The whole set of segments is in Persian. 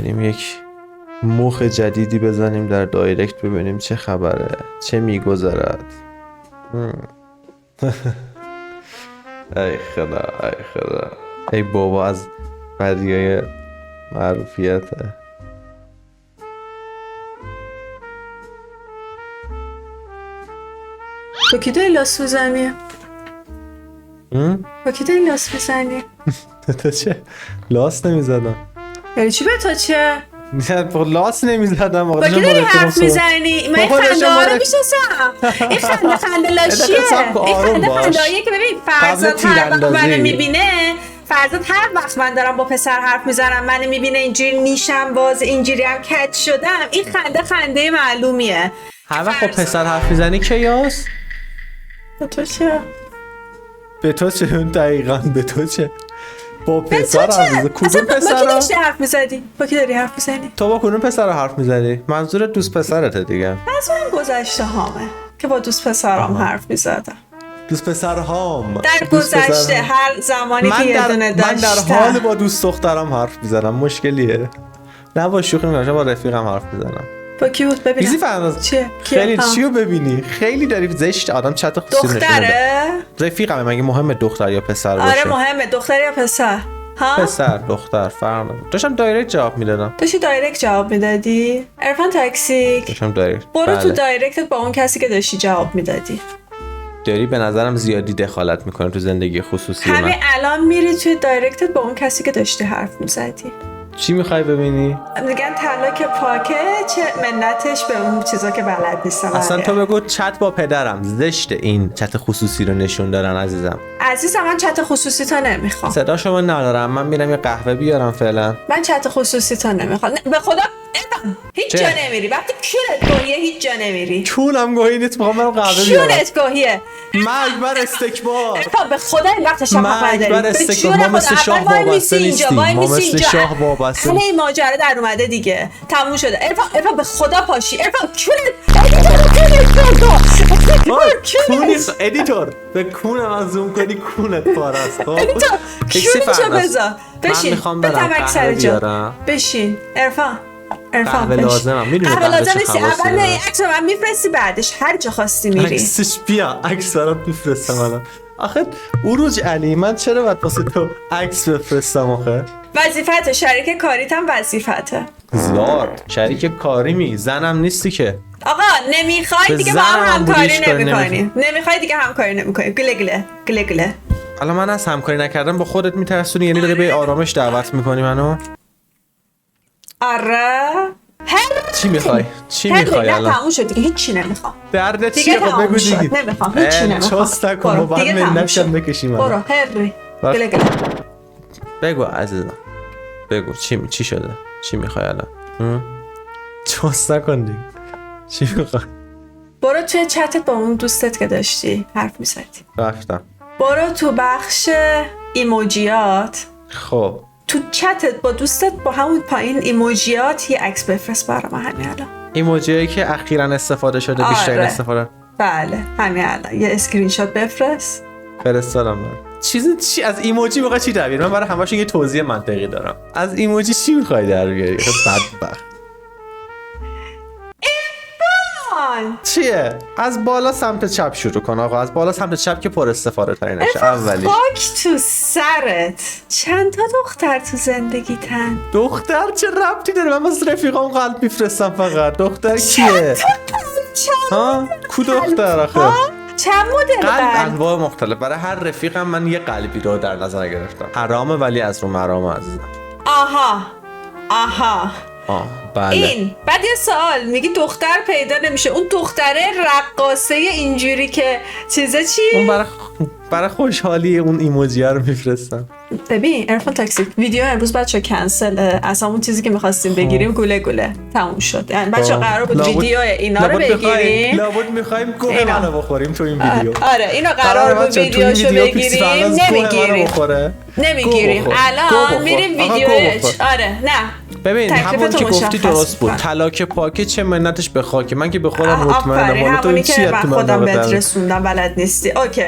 بریم یک مخ جدیدی بزنیم در دایرکت ببینیم چه خبره، چه میگذرد. ای خدا ای خدا ای بابا، از بدیای معروفیته. با کی داری لاس میزنی؟ با کی داری لاس میزنی؟ تو چه؟ لاس نمیزدم. یعنی چی به تو چه؟ لاس نمیزدم. با کی داری حرف میزنی؟ من این خنده ها رو میشناسم. این خنده لاشیه. این خنده هاییه که ببین فرزاد هر وقت منو میبینه، فرزاد هر وقت من دارم با پسر حرف میزنم منو میبینه اینجوری نیشم باز، اینجوری هم کج شدم، این خنده معلومیه. هر وقت با پسر حرف میزنی کیاس؟ به تو چه؟ به تو چه؟ دقیقاً به تو چه؟ با پسر عزیزه کدوم پسر؟ با کی داشتی حرف میزدی؟ با کی داری حرف میزنی؟ تو با کدوم پسر حرف میزدی؟ منظور دوست پسرته دیگه. منظورم گذشته هامه که با دوست پسرام حرف میزدم. دوست پسر هام در گذشته هر زمانی که یه دونه داشتم من در حال با دوست دخترم حرف میزنم. مشکلیه؟ نه با شوخی میکنم، با رفیقم حرف میزنم. با کی بود ببینم؟ ایزی فرناز چیه؟ خیلی چیو ببینی؟ خیلی داری زشت آدم چت خصوصی نشونه. دختره؟ رفیقمه، مگه مهمه دختر یا پسر باشه؟ آره مهمه، دختر یا پسر؟ ها؟ پسر دختر فرق نداره. داشتم دایرکت جواب میدادم. داشتی دایرکت جواب میدادی؟ عرفان تاکسیک داشتم دایرکت. برو تو دایرکتت با اون کسی که داشتی جواب میدادی. داری به نظرم زیادی دخالت میکنه تو زندگی خصوصی من. همین الان میری توی دایرکتت با اون کسی که داشتی حرف میزدی. چی میخوای ببینی؟ میگن طلاق پاکه، چه منتش به اون چیزا که بلد نیستم. اصلا تو بگو چت با پدرم زشت این چت خصوصی رو نشون دارن. عزیزم من چت خصوصی تا نمیخوام. صدا شما ندارم، من میرم یه قهوه بیارم فعلا. من چت خصوصی تا نمیخوام. به خدا هیچ جا نمیری. وقتی کونت گاهیه هیچ جا نمیری. کونم گاهی نیست، میخوام برم قهوه بیارم. کونت گاهیه. مرگ بر استکبار. به خدا این وقت شفاف نداری. مرگ بر استکبار. ما مثل شاه وابسته نیستیم. ما مثل شاه وابسته. همه این ماجرا در اومده دیگه. تموم شده. عرفان به خدا پاشی. عرفان کونت ادیتور به کونم از زوم کنی کونت پاره است. ادیتور کونشو بذار. بشین. من میخوام برم قهوه بیارم. بشین. عرفان قهوه لازمم. میدونی قهوه لازم نیستی. اول عکس من میفرستی، بعدش هر جا خواستی میری. عکسش بیا، عکس برات میفرستم الان. آخه اوروج علی، من چرا باید واسه تو عکس بفرستم آخه؟ وظیفته، شریک کاریت هم وظیفته. زیاد شریک کاری زنم نیستی که. آقا نمیخوای دیگه با هم همکاری نمیکنی. نمیخوای دیگه همکاری نمیکنی. گله. حالا من از همکاری نکردم با خودت میترسونی، یعنی داری به آرامش دعوت میکنی منو؟ آره. چی میخوای الان؟ تموم شد دیگه، هیچی نمیخوام. درد چیه؟ بگو دیگه. نمیخوام، هیچی نمیخوام. چست نکن، بعد منشم بکشیم. برو هری. گله. بگو عزیزم، بگو چی شده؟ چی میخوای الان؟ چست نکن دیگه. چی میخوای؟ برو توی چتت با اون دوستت که داشتی حرف میزدی. رفتم. برو تو بخش ایموجیات. خب تو چتت با دوستت با همون پایین ایموجیات یه عکس بفرست برام همین الان. ایموجیایی که اخیراً استفاده شده، بیشتر استفاده. بله همین الان یه اسکرین شات بفرست. فرستادم. چی از ایموجی میخوای چی در بیاری؟ من برای همه‌شون یه توضیح منطقی دارم. از ایموجی چی میخوای در بیاری؟ بدبخت. چیه؟ از بالا سمت چپ شروع کن آقا. از بالا سمت چپ که پر استفاده ترین نشه. اولیش خاک تو سرت. چند تا دختر تو زندگیتن؟ دختر چه ربطی داره؟ من واسه رفیقام قلب میفرستم فقط. دختر کیه؟ ها؟ کو دختر آخه؟ چند مدل قلب انواع مختلف. برای هر رفیقم من یه قلبی رو در نظر گرفتم. حرامه ولی از رو مرامه عزیزم. آها بله. این بعد یه سوال میگی دختر پیدا نمیشه. اون دختره رقاصه اینجوری که چیزه چی؟ اون برای خوشحالی اون ایموجی رو میفرستم. ببین عرفان تاکسیک ویدیو امروز بچه کنسل. اصلا اون چیزی که میخواستیم بگیریم گله تموم شد. یعنی بچه قرار بود ویدیو اینا رو بگیریم. لابد میخوایم گوه منو بخوریم تو این ویدیو. آره اینو قرار بود ویدیوشو بگیریم. نمیگیریم الان میریم ویدیو. آره نه ببین همون که گفتی درست بود. کن. طلاک پاکه چه منتش به خاکه. من که به خودم مطمئنم. والا تو که من خودم بهت رسوندم بلد نیستی. اوکی.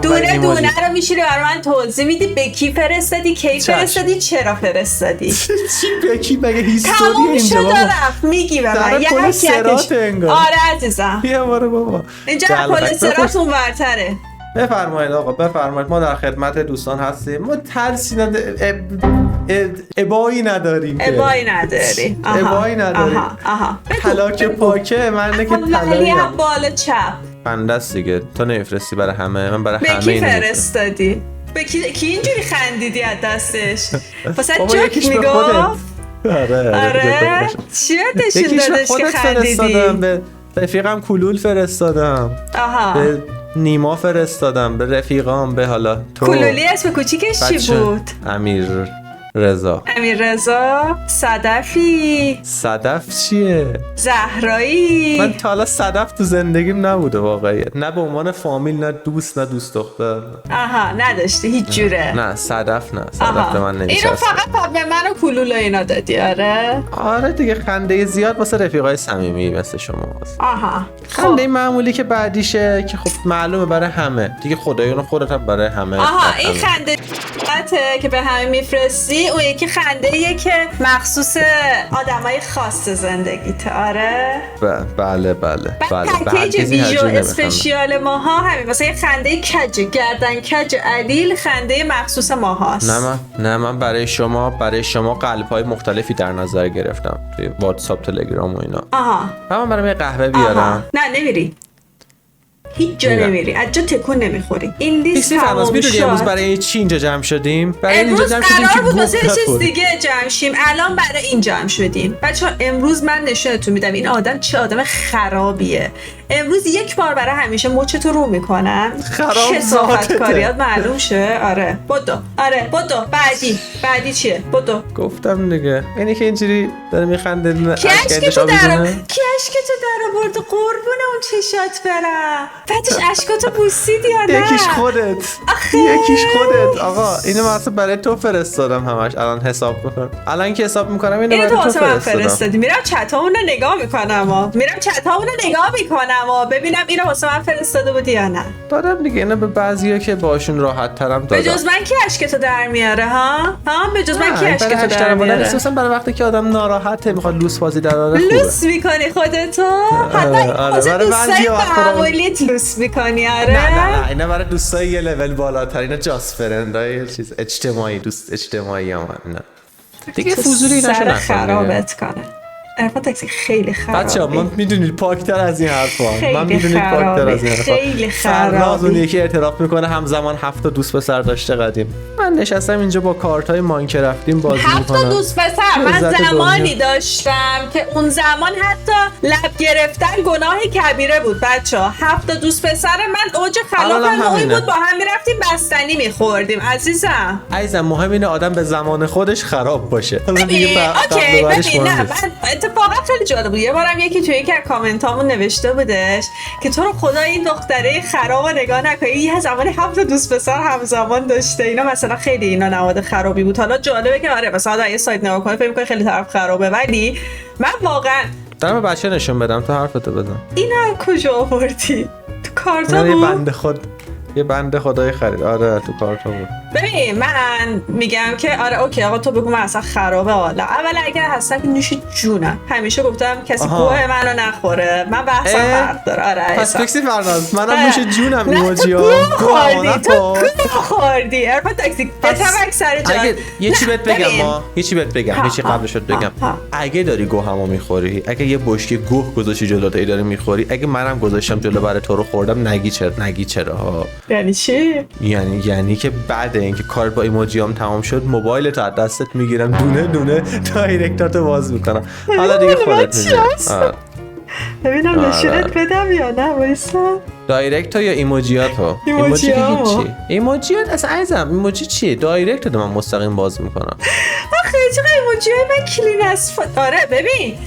دونه رو میشیری برای من توضیح میدی به کی فرستادی، کی فرستادی، چرا فرستادی. چی به کی مگه هیستوری اینجا بابا. میگی به من یه سرات انگار. آره عزیزم. بیا بابا. اینجا پل سرات اون ورتره. بفرمایید آقا بفرمایید، ما در خدمت دوستان هستیم. ما ترسی ابایی نداریم. ابایی نداری. طلاک پاکه من که طلایی هم بالا چپ بنده است دیگه. تو نمیفرستی برای همه، من برای همه اینو فرستادی. به کی اینجوری خندیدی از دستش؟ واسه جوک میگفت. آره چی بهتشون دادش که خندیدی؟ به رفیقم کلول فرستادم. به نیما فرستادم، به رفیقام، به حالا تو. کلولی اسم کوچیکش چی بود؟ امیر رضا. صدف چیه؟ زهرایی. من تا حالا صدف تو زندگیم نبوده واقعیت، نه به عنوان فامیل، نه دوست دختر. نداشتی هیچ جوره. نه صدف به من نمیشه. اینو فقط به من و کلول اینا دادی. آره دیگه، خنده زیاد واسه رفیقای صمیمی مثل شما. خنده معمولی که بعدیشه که خب معلومه برای همه دیگه، خدایون خودت هم برای همه. این خنده که به همه میفرستی، اون یکی خنده ایه که مخصوص آدمای خاص زندگیته. آره بله پکیج ویژو اسپشیال ماها همین واسه یه خنده کج گردن کج علیل، خنده مخصوص ماهاست. نه من برای شما قلب‌های مختلفی در نظر گرفتم توی واتساپ، تلگرام و اینا. من برام یه قهوه بیارم. نه نمیری، هیچ جا نمیری، از جا تکون نمیخوری. این لیست تمام شد. امروز برای چی اینجا جمع شدیم؟ امروز قرار بود واسه چیز دیگه جمع شیم، الان برای این جمع شدیم. بچه‌ها امروز من نشونتون میدم این آدم چه آدم خرابیه. امروز یک بار برای همیشه مچتو رو میکنم، کثافت کاریات معلوم شه. آره بدو بعدی چیه؟ بدو. گفتم دیگه، اینی که اینجوری داره میخنده. کی اشکتو در آورد قربون اون چشات برم. بعدش اشکاتو بوسیدی یا نه؟ یکیش خودت. آقا اینو مثلا برای تو فرستادم همش. الان حساب میکنم. الان که حساب میکنم اینو برای تو فرستادی. میرم چتامون رو نگاه میکنم ببینم اینو واسه من فرستاده بودی یا نه. دادم دیگه. اینا به بعضیا که باشون راحت ترم دادم. به جز من کی اشکتو در میاره به جز من کی اشکتو در میاره؟ اساسا برای وقتی که آدم ناراحته میخواد لوس بازی در آره خوبه. لوس میکنی خودتو؟ حتی دوستای معمولیت لوس میکنی. نه اینا برای دوستای یه لول بالاتر، اینا جاست فرندای چیز اجتماعی، دوست اجتماعی هم اینا دیگه. فضولی اینا سر خرابت کنه. عرفان تاکسی خیلی خرابه. بچه‌ها من میدونید پاکتر از این حرفا. خیلی خرابه. فرناز اون یکی اعتراف میکنه همزمان 7 تا دوست پسر داشته قدیم. من نشستم اینجا با کارتای ماینکرافتیم بازی میکنم. 7 تا دوست پسر من زمانی داشتم که اون زمان حتی لب گرفتن گناه کبیره بود. بچه‌ها 7 تا دوست پسر من اوج خلاف نوعی بود، با هم میرفتیم بستنی میخوردیم. عزیزم مهم اینه آدم به زمان خودش خراب باشه. اوکی ببین من اتفاقا خیلی جالب بود. یه بارم یکی توی یک از کامنتامون نوشته بودش که تو رو خدا این دختره خراب رو نگاه نکنی، یه زمانی 7 تا دوست پسر همزمان داشته. اینا مثلا خیلی اینا نماد خرابی بود. حالا جالبه که آره مثلا یه سایت نگاه کنی فکر می‌کنی خیلی طرف خرابه، ولی من واقعا دارم بچه نشون بدم. تو حرفتو بزن. اینا کجا آوردی؟ تو کارتا بود؟ یه بنده خدای خرید. آره تو کارتا بود. ببین من میگم که آره اوکی آقا تو بگو من اصلا خرابه. حالا اول اگر هستم که نوش جونم، همیشه گفتم کسی گوه منو نخوره. من بحثم فرق داره. آره پس فکسی فرناز منم نوش جونم ایموجی‌ها. تو خوردی عرفان تاکسی بتمک سر جان. یه چی بهت بگم یه چی قبلش بگم. اگه داری گوهمو میخوری، اگه یه بشکه گوه گذاشتی جلوت ای داری میخوری، اگه منم گذاشتم جلو برای تو رو خوردم، نگی چرا. یعنی چی؟ یعنی که بعد اینکه کار با ایموجیام تمام شد موبایلت از دستت میگیرم، دونه دونه دایرکتاتو باز میکنم. حالا دیگه خودت میدونی. ببینم نشونت بدم یا نه. وایسا دایرکت یا ایموجیاتو؟ ایموجی که هیچی. ایموجیات اصلا عزیزم ایموجی چیه؟ دایرکت رو من مستقیم باز میکنم. آخه چقدر ایموجی های من کلین است. آره ببین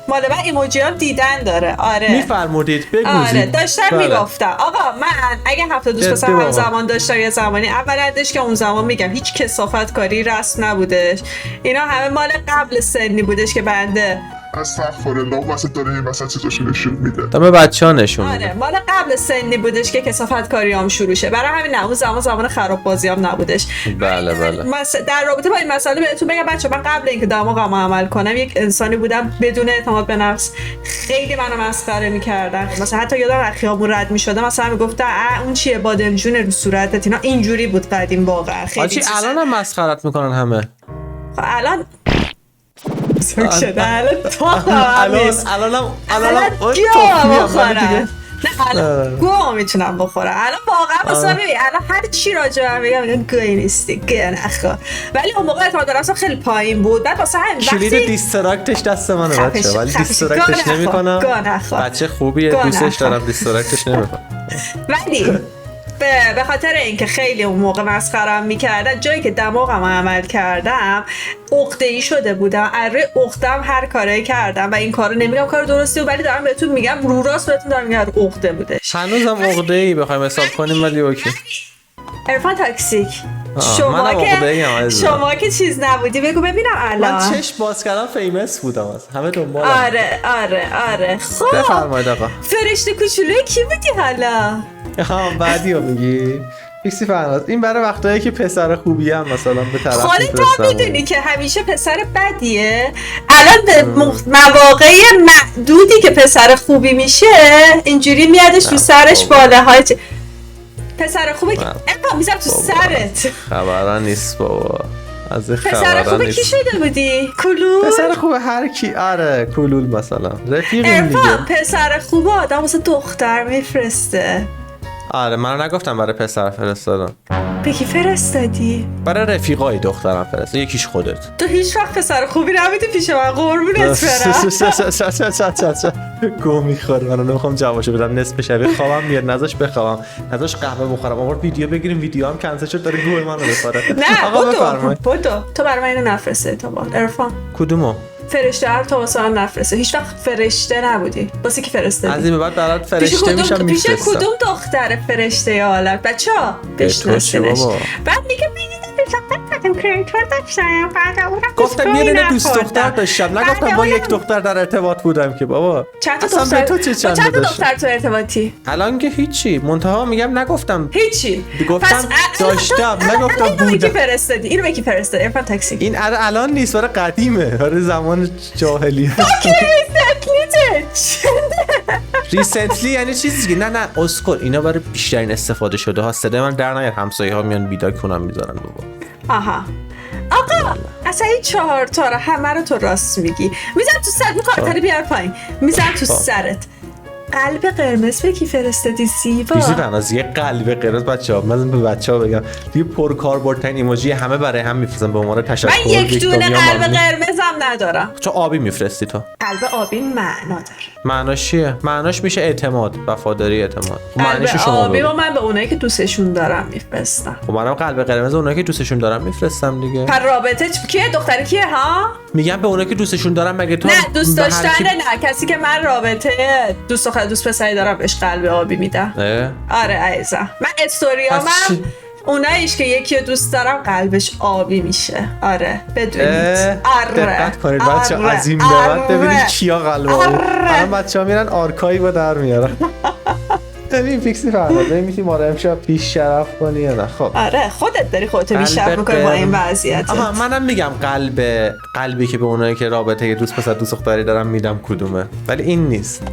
مال من ایموجی هم دیدن داره. آره میفرمودید بگوزید. آره داشتم میگفتم آقا من اگه 7 دوست پسر هم زمان داشتم یه زمانی، اولندش که اون زمان میگم هیچ کثافت کاری رسم نبودش، اینا همه مال قبل سنی بودش که بنده استغفرالله واسه داره این مثلا چیزاشو نشون میده. دم بچه‌ها نشون میده. آره مال قبل سنی بودش که کثافت کاریام شروع شه. برای همین نه اون زمان خراب بازیام نبودش. بله بله. در رابطه با این مسئله بهتون بگم بچه، من قبل اینکه دماغم عمل کنم یک انسانی بودم بدون اعتماد به نفس، خیلی منو مسخره می‌کردن. مثلا حتی یادم از خیابون رد می‌شدم مثلا میگفتن اون چیه بادمجون رو صورتت، اینا اینجوری بود قدیم واقعا. خیلی الانم مسخرت میکنن همه. الان شده الانم نه گوه میتونم بخورم الان واقعا. مثلا ببین الان هر چی راجع به من میگم گوی نیستی گوی نخور، ولی اون موقع اعتماد به نفسم خیلی پایین بود. بعد واسه همین کلید دیستراکتش دست منه بچه، ولی دیستراکتش نمیکنم. بچه خوبیه دوستش دارم، دیستراکتش نمیکنم. ولی به خاطر اینکه خیلی اون موقع مسخره‌ام می‌کردن، جایی که دماغم عمل کردم عقده‌ای شده بودم، اره عقده‌ام هر کاری کردم و این کارو نمیگم کار درستی ولی دارم بهتون میگم رو راست بهتون دارم میگم عقده بودش. هنوزم عقده‌ای بخوایم حساب کنیم ولی اوکی. عرفان تاکسیک شما که چیز نبودی بگو ببینم الان. من چشم باز کردم فیمس بودم از همه دنبالم. آره خب بفرمایید آقا. فرشته کوچولوی کی بودی حالا؟ بعدی رو میگی؟ فیکسی فرناز این برای وقتایی که پسر خوبی هم مثلا به طرف خودت هم میدونی که همیشه پسر بدیه. الان به مواقع معدودی که پسر خوبی میشه اینجوری میادش تو سرش بالاهای پسر خوبه که میزم تو سرت. خبران نیست بابا از پسر خوبه کی شده بودی؟ کلول؟ پسر خوبه هر کی. آره کلول مثلا رفیقیم دیگه. پسر خوبه آدم واسه دختر میفرسته. آره من نگفتم برای پسر فرستادم. به کی فرستادی؟ برای رفیقای دخترم فرستادم. یکیش خودت. تو هیچ وقت پسر خوبی نبودی پیش من قربونت برم. گو میخوره من نمیخوام جوابشو بدم. نصف شب خوابم میاد نذاش بخوابم نذاش قهوه بخورم آورد ویدیو بگیریم ویدیو هم کنسل شد داره گو منو میخوره. نه آقا بفرمایید. تو برای من اینو نفرسته تو با عرفان. کدومو؟ فرشته هر تو واسه من نفرسته. هیچ وقت فرشته نبودی. واسه کی فرستادی؟ از این بعد برات فرشته میشم میفرستم. پیش کدوم دختر فرشته عالم؟ بچه‌ها بشناسینش. بعد میگه کریتور داشتم گفتم یه دونه دوست دختر داشتم نگفتم با یک دختر در ارتباط بودم که بابا. چند تا دختر تو ارتباطی؟ الان که هیچی منتها میگم نگفتم هیچی. گفتم داشتم نگفتم بودم. اینو به کی فرستادی؟ عرفان تاکسی. این الان نیست برای قدیمه برای زمان جاهلیت. ریسنتلی یعنی چیزی که نه اسکل اینا برای بیشترین استفاده شده ها. صدای من در نیاد همسایه ها میان بیدار کنم میذارن بابا. آها آقا اصلا این 4 تا رو همه رو تو راست میگی. میزن تو سرت میخوام بیار پایین میزن تو سرت. قلب قرمز به کی فرستادی زیبا؟ بیزی بناز یه قلب قرمز بچه‌ها من به بچه‌ها بگم دیگه پرکاربردترین ایموجی همه برای هم میفرستن به عنوان تشکر. من یک دونه قلب قرمزم ندارم. تو آبی میفرستی تو. قلب آبی معنا داره. معناش چیه؟ معناش میشه اعتماد، وفاداری، اعتماد. معنیش شما آبی و من به اونایی که دوستشون دارم میفرستم. خب منم قلب قرمز اونایی که دوستشون دارم میفرستم دیگه. پر رابطه کیه؟ دختری کیه ها؟ میگم به اونایی که دوستشون دارم. مگه تو نه دوست داشتن نه کسی که من رابطه دوست پسری دارم بهش قلب آبی میدم. آره عزیزم من استوریامم اوناییش که یکی رو دوست دارم قلبش آبی میشه. آره بدونید. آره دقت کنید بچه‌ها از این به بعد ببینید کیا قلب آبی. الان بچه‌ها میرن آرکایو در میارن. ببین فیکسی فرمود نمی‌تونی ما رو امشب پیش شرف کنی یا نه؟ خب آره خودت داری خودت پیش شرف می‌کنی با این وضعیت. آها منم میگم قلبی که به اونایی که رابطه دوست پسر دوست دختری دارم میدم کدومه، ولی این نیست.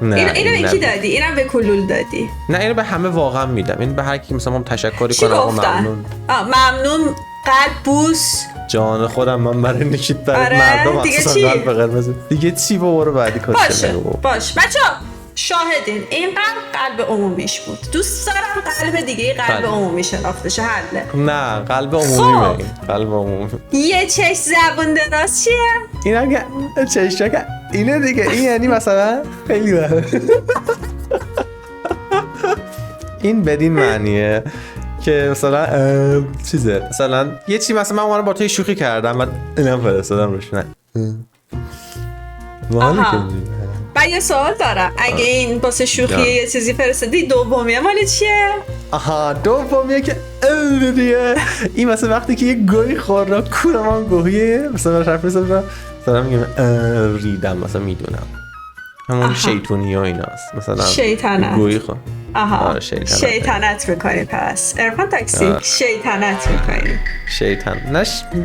اینو به کی دادی؟ اینم به کلول دادی؟ نه اینو به همه واقعا میدم. این به هر کی مثلا تشکری کنم ممنون. ممنون قلب بوس جان خودم من برای نشید برای مردم اصلا قلب قرمز دیگه چی برو بعدی کاش باش بچه‌ها شاهدین این قلب عمومیش بود. دوست دارم قلب دیگه قلب عمومی شناخته شه حله. نه قلب عمومی قلب عمومی. یه چش زبون دراز چیه؟ این اگه چشم اینه دیگه. این یعنی مثلا خیلی بره. این بدین معنیه که مثلا چیزه مثلا یه چی مثلا من با تو شوخی کردم و اینم فرستادم روش. نه من یه سوال دارم، اگه این واسه شوخی یه چیزی فرستادی، دومیه مال چیه؟ دومیه که دیگه این مثلا وقتی که یه گوی خورا کورمان گویه مثلا حرف میزنم میگم ریدم مثلا میدونم همون شیطونی ها ایناست مثلا شیطنت گویی خور شیطنت میکنی پس عرفان تاکسی شیطنت میکنی شیطان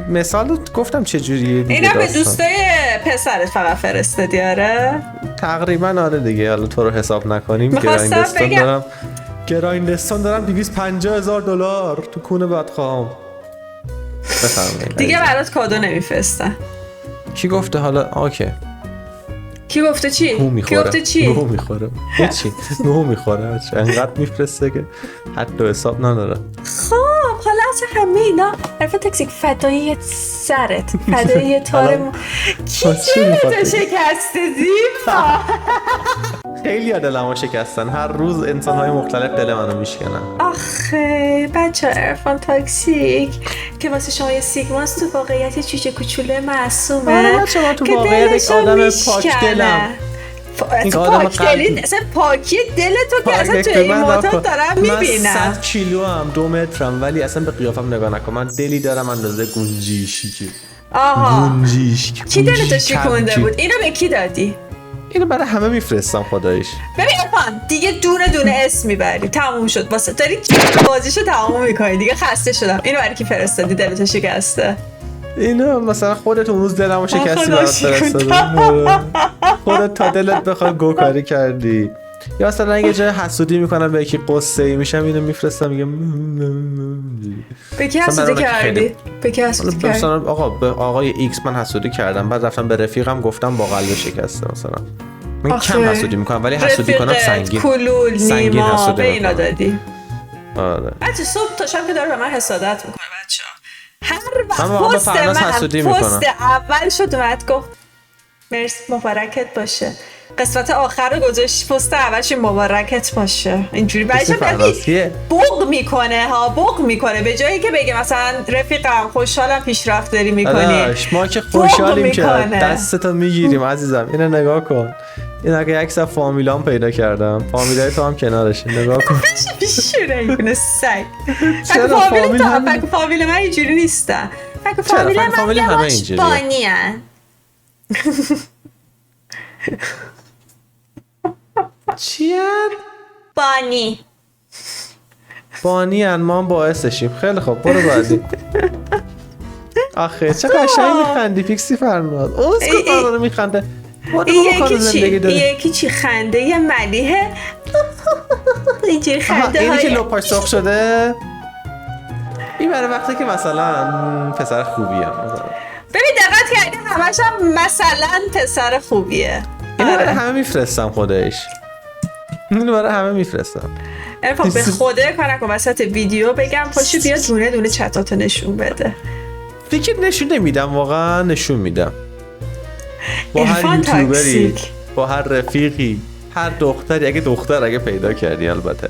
مثال گفتم چجوریه دیگه اینا به دوستای پسرت فقط فرستادی آره؟ تقریبا آره دیگه حالا تو رو حساب نکنیم گرایندستان دارم $250,000 تو کونه بدخوام بفرمایید دیگه برات کادو نمیفرستن کی گفته حالا اوکی کی گفته چی؟ کی گفته چی؟ نهو میخوره هیچی نهو میخوره انقدر میفرسته که حتی حساب نداره خب حالا از همه اینا عرفان تاکسی فدایی سرت فدایی تارم کی دلتو شکسته زیبا خیلی ها دلمو شکستن هر روز انسان‌های مختلف دل منو میشکنن آخه بچه عرفان تاکسیک که واسه شما یه سیگماست تو واقعیت چوچه کوچوله معصومه شما تو واقعیت آدم پاک دلم پاک دلی اصلا پاکی دل تو که اصلا توی این موتور دارم میبینم من 100 کیلو هم 2 مترم ولی اصلا به قیافم نگاه نکن من دلی دارم اندازه گنجیشی گنجیش کی دلتو شکونده بود اینو به کی دادی؟ اینو برای همه میفرستم خداییش ببین عرفان دیگه دونه اسم میبری تموم شد واسه داری بازیشو تموم میکنی دیگه خسته شدم اینو برای کی فرستادی دلتو شکسته اینو مثلا خودت اون روز دلمو شکستی برات فرستادم خودت تا دلت بخواد گوکاری کردی یا مثلا یه جای حسودی میکنم به یکی قصه‌ای میشم اینو میفرستم میگم به کی حسودی کردی؟ به کی حسودی کردی؟ مثلا آقا به آقای ایکس من حسودی کردم بعد رفتم به رفیقم گفتم با قلب شکسته مثلا من کم حسودی میکنم ولی حسودی کنم سنگین کلول نیما به اینا دادی آره بچه صبح تا شب که داره به من حسادت میکنه بچه هر وقت پست اول شد اومد گفت مرسی مبارکت باشه قسمت آخر رو گذاشت پست اولش مبارکت باشه اینجوری بچه بغ میکنه ها بغ میکنه به جایی که بگه مثلا رفیقم خوشحالم پیشرفت داری میکنی ما که خوشحالیم که دستتو میگیریم عزیزم اینو نگاه کن این اگه عکس از فامیلام پیدا کردم فامیلای تو هم کنارشه نگاه کن بیشوره اینه سگ فامیل من اینجوری نیستن فامیل من یواش بانی هن چی هن؟ بانی هن ما هم باعثشیم خیلی خوب برو بعدی آخه چه قشنگ میخندی پیکسی فرناد اوزگو فرناد میخنده یکی چی خنده یه ملیحه اینجوری خنده اینی که لپاش سرخ شده این برای وقتی که مثلا پسر خوبیه ببین دقت کردی همش هم مثلا پسر خوبیه اینو برای همه میفرستم خودش اینو برای همه میفرستم ارفان به خوده کار نکن وسط ویدیو بگم پاشو بیا دونه چتاتو نشون بده فکر نشون نمیدم واقعا نشون میدم با هر یوتیوبری با هر رفیقی هر دختری اگه پیدا کردی البته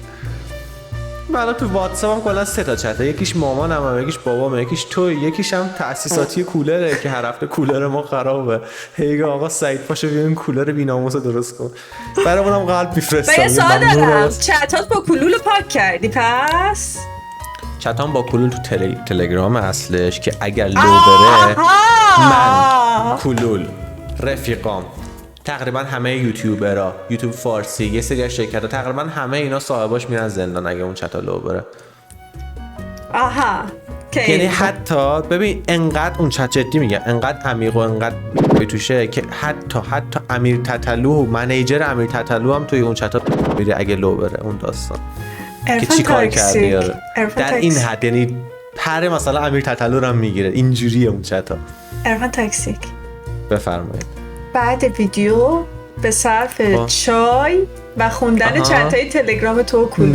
من تو واتساپ هم کلا 3 تا چته یکیش مامانم یکیش بابام یکیش تو یکیش هم تأسیساتی کولره که هر هفته کولر ما خرابه هیگه آقا سعید پاشو بیا این کولر بی‌ناموسو درست کن برامونم قلب میفرستم یه سوال دارم چتات با کلول پاک کردی پس چتام با کلول تو تلگرام اصلش که اگر لو بره من کلول رفیقام تقریبا همه یوتیوبرها یوتیوب فارسی یه سری از شرکت‌ها تقریبا همه اینا صاحباش میرن زندان اگه اون چتا لو بره یعنی حتی ببین انقدر اون چت جدی میگه انقدر عمیق و انقدر توشه که حتی امیر تتلو منیجر امیر تتلو هم توی اون چتا میره اگه لو بره اون داستان که چی کار کردی در این حد یعنی پر مثلا امیر تتلو رو هم میگیره اینجوریه اون چتا عرفان تاکسیک بفرمایید بعد ویدیو به صرف چای و خوندن چتای تلگرام تو کلول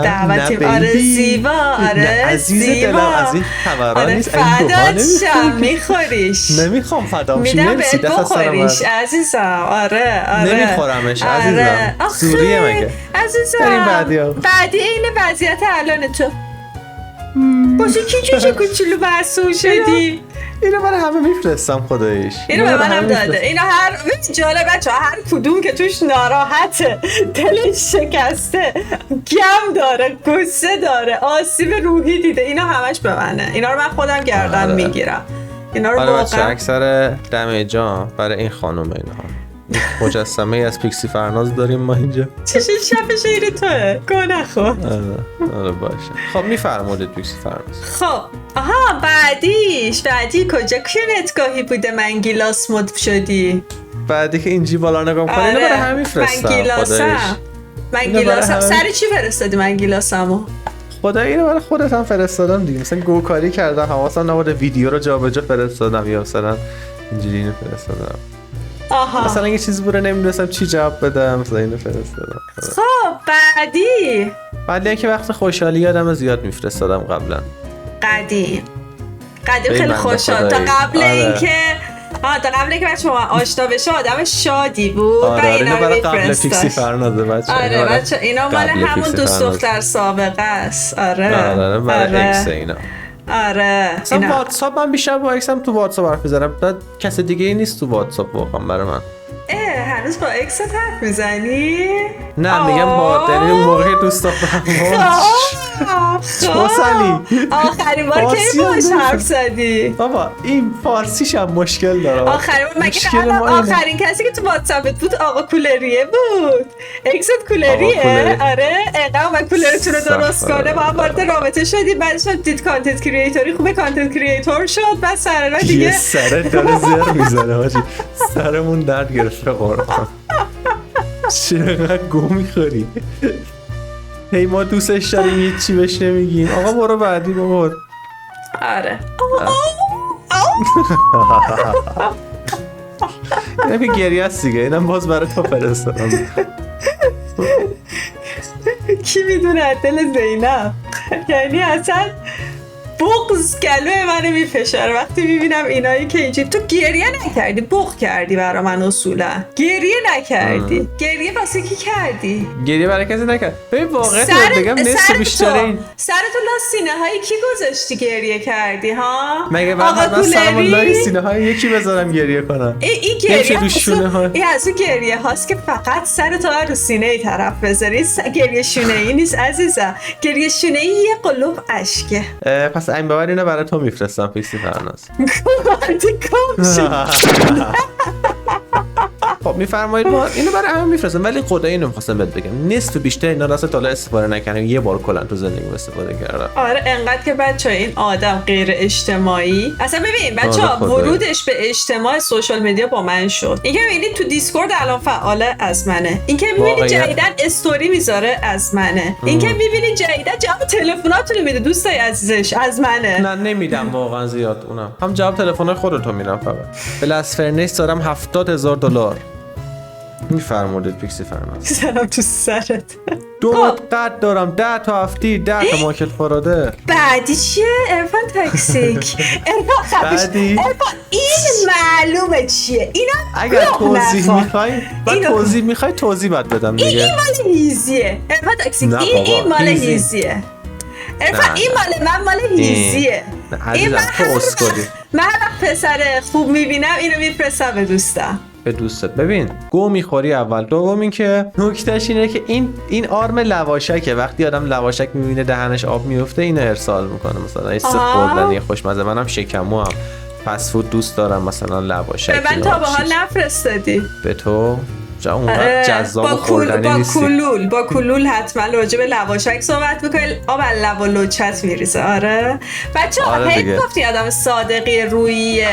دعوتیم آره زیبا آره زیبا از این خبران نیست فدات شم میخوریش نمیخوام فدام شی میدم بهت بخوریش عزیزم آره نمیخورمش عزیزم سوریه مگه عزیزم بعدی این وضعیت الان تو باشه کی جوشه کوچولو برسون شدی اینو برای همه میفرستم خداییش. اینو به منم داده. اینو هر جالب بچه‌ها هر کدوم که توش ناراحته، دلش شکسته، غم داره، غصه داره، آسیب روحی دیده، اینا همش به منه. اینا رو من خودم گردن میگیرم. اینا رو واقعا اکثر دمیجا برای این خانم اینا مجسمه از پیکسی فرناز داریم ما اینجا. چشم شب شیر توه گو نخور. آره باشه. خب میفرمودید پیکسی فرناز. خب آها بعدی کجا کنتگاهی بوده من گیلاس مد شدی؟ بعدی که اینجی بالا نگاه کنی اینو برای همین فرستم. من گیلاسم سر چی فرستادی من گیلاسمو؟ خدای اینو برای خودت هم فرستادم دیگه. مثلا گوکاری کردم حواسم نبوده ویدیو رو جابجا فرستادم یا مثلا اینجوری اینو فرستادم. آها مثلا یه چیز بوده نمیدونستم چی جواب بدم مثلا اینو فرستادم. خب بعدی که وقت خوشحالی یادم زیاد میفرستادم قبلا. قدیم خیلی خوشحال تا قبل اینکه تا قبل اینکه بچه با من آشنا بشه آدم شادی بود و اینا رو قبل پیکسی فرنازه بچه. آره بچه اینا مال همون دوست دختر سابقه است. آره برای اکس اینا. آره مثلا واتساپ من بیشتر با اکسم تو واتساپ حرف میزنم. بعد کس دیگه ای نیست تو واتساپ واقعا برای من. هنوز با اکست حرف میزنی؟ نه میگم با دلیل اون موقع دوست دخترم سالی آخرین بار کی باهاش حرف زدی؟ بابا این فارسیش هم مشکل داره. آخرین کسی که تو واتساپت بود آقا کولریه بود. اکست کولریه؟ آره اینقدر من کولرتون رو درست کنه با هم وارد رابطه شدی بعدش دید کانتنت کریئتوری خوبه کانتنت کریئتور شد بعد سر راه دیگه سرت داره زر میزنه حاجی سرمون درد گرفته قرآن. چقدر گو میخوری. هی ما دوستش داریم یه چی بهش نمیگیم. آقا برو بعدی بابا. آره اینم که گریه هست دیگه. اینم باز برای تو فرستادم. کی میدونه دل زینب یعنی اصلا بغض گلوه منو میفشاره وقتی میبینم اینایی که اینجوری تو گریه نکردی بغض کردی برا من اصولا گریه نکردی گریه واسه کی کردی؟ گریه برای کسی نکرد. ببین واقعا بگم نصف بیشتر این سرتو لا سینه های کی گذاشتی گریه کردی ها؟ مگه من سرم لای سینه های یکی بذارم گریه کنم؟ این گریه این از اون گریه هاست که فقط سرتو رو سینه ای طرف بذاری. گریه شونه ای نیست عزیزم. گریه شونه ای یه قلوب اشکه. پس این باور اینو برای تو میفرستم پیکسی فرناز. خب میفرمایید ما اینو برای همه میفرستم ولی خدای اینو می‌خواستم بهت بگم نصف بیشتر اینا راست تا استفاده نکردم یه بار کلا تو زندگی استفاده کردم. آره انقدر که بچه‌ها این آدم غیر اجتماعی اصلا ببین بچه‌ها ورودش به اجتماع سوشال مدیا با من شد. اینکه ببینید تو دیسکورد الان فعاله از منه. اینکه می‌بینید جدیداً استوری میذاره از منه. اینکه می‌بینید جدیداً جواب تلفناتونو میده دوستای عزیزش از منه. نه نمیدم واقعا زیاد اونم. هم جواب تلفن‌های خودتو میدم فقط. بلاس فرنیس دارم $70,000. میفرمودید پیکسی فرناز. سلام تو سرت. دو قد دارم 10 تا هفتی 10 تا ماکت فراده. بعدی چیه؟ ارفان تاکسیک. ارفان خفیش. ارفان این معلومه چیه؟ اینا اگر توضیح میخوای توضیح باید بدم دیگه. این مال هیزیه. ارفان تاکسیک این مال هیزیه. ارفان این مال من مال هیزیه. این تو اسکلی. من وقت پسر خوب میبینم اینو میفرستم به دوستم. به دوستت. ببین گو میخوری اول. دوم این که نکتهش اینه که این آرم لواشکه. وقتی آدم لواشک میبینه دهنش آب میفته اینو ارسال میکنه. مثلا یه سه خوردنی خوشمزه. منم شکمو هم فست فود دوست دارم مثلا لواشک. به من تا به حال نفرستادی. به تو اونقدر جذاب و خوردنی نیستی. با کلول حتما راجع به لواشک صحبت میکنی. آب لب و لوچت میریزه. آره بچه‌ها هی گفتی آدم صادقی روی